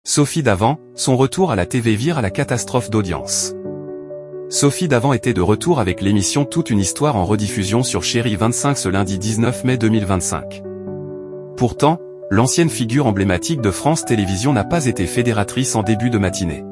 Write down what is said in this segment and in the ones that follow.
Sophie Davant, son retour à la TV vire à la catastrophe d'audience. Sophie Davant était de retour avec l'émission Toute une histoire en rediffusion sur Chérie 25 ce lundi 19 mai 2025. Pourtant, l'ancienne figure emblématique de France Télévisions n'a pas été fédératrice en début de matinée.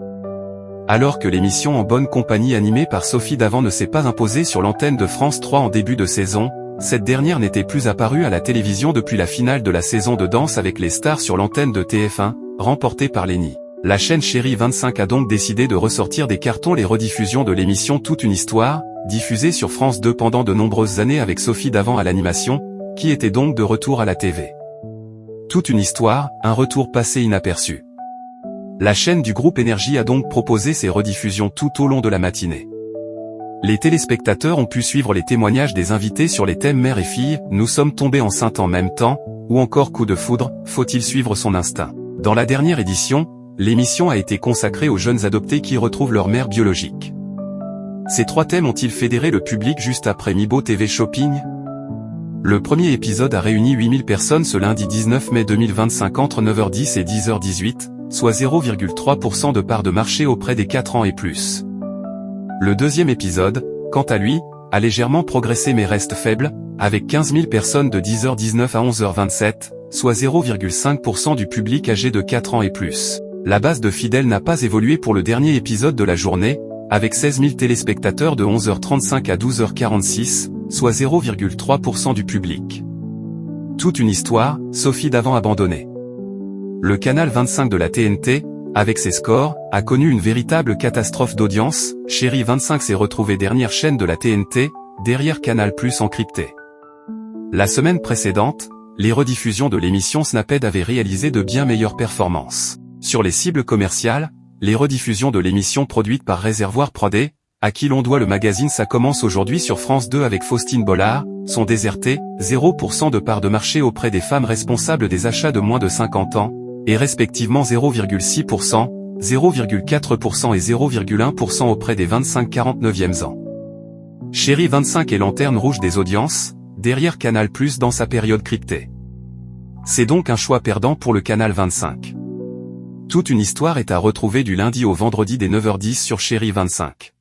Alors que l'émission En bonne compagnie animée par Sophie Davant ne s'est pas imposée sur l'antenne de France 3 en début de saison, cette dernière n'était plus apparue à la télévision depuis la finale de la saison de Danse avec les stars sur l'antenne de TF1, remportée par Lenny. La chaîne Chérie 25 a donc décidé de ressortir des cartons les rediffusions de l'émission Toute une histoire, diffusée sur France 2 pendant de nombreuses années avec Sophie Davant à l'animation, qui était donc de retour à la TV. Toute une histoire, un retour passé inaperçu. La chaîne du groupe Énergie a donc proposé ces rediffusions tout au long de la matinée. Les téléspectateurs ont pu suivre les témoignages des invités sur les thèmes mère et fille, nous sommes tombés enceintes en même temps, ou encore coup de foudre, faut-il suivre son instinct. Dans la dernière édition, l'émission a été consacrée aux jeunes adoptés qui retrouvent leur mère biologique. Ces trois thèmes ont-ils fédéré le public juste après Mibo TV Shopping? Le premier épisode a réuni 8000 personnes ce lundi 19 mai 2025 entre 9h10 et 10h18, soit 0,3% de part de marché auprès des 4 ans et plus. Le deuxième épisode, quant à lui, a légèrement progressé mais reste faible, avec 15 000 personnes de 10h19 à 11h27, soit 0,5% du public âgé de 4 ans et plus. La base de fidèles n'a pas évolué pour le dernier épisode de la journée, avec 16 000 téléspectateurs de 11h35 à 12h46, soit 0,3% du public. Toute une histoire, Sophie Davant abandonnée. Le canal 25 de la TNT, avec ses scores, a connu une véritable catastrophe d'audience. Chérie 25 s'est retrouvée dernière chaîne de la TNT, derrière Canal+ encrypté. La semaine précédente, les rediffusions de l'émission Snapped avaient réalisé de bien meilleures performances. Sur les cibles commerciales, les rediffusions de l'émission produite par Réservoir Prodé, à qui l'on doit le magazine Ça commence aujourd'hui sur France 2 avec Faustine Bollard, sont désertées, 0% de part de marché auprès des femmes responsables des achats de moins de 50 ans, et respectivement 0,6%, 0,4% et 0,1% auprès des 25-49e ans. Chérie 25 est lanterne rouge des audiences, derrière Canal+ dans sa période cryptée. C'est donc un choix perdant pour le canal 25. Toute une histoire est à retrouver du lundi au vendredi dès 9h10 sur Chérie 25.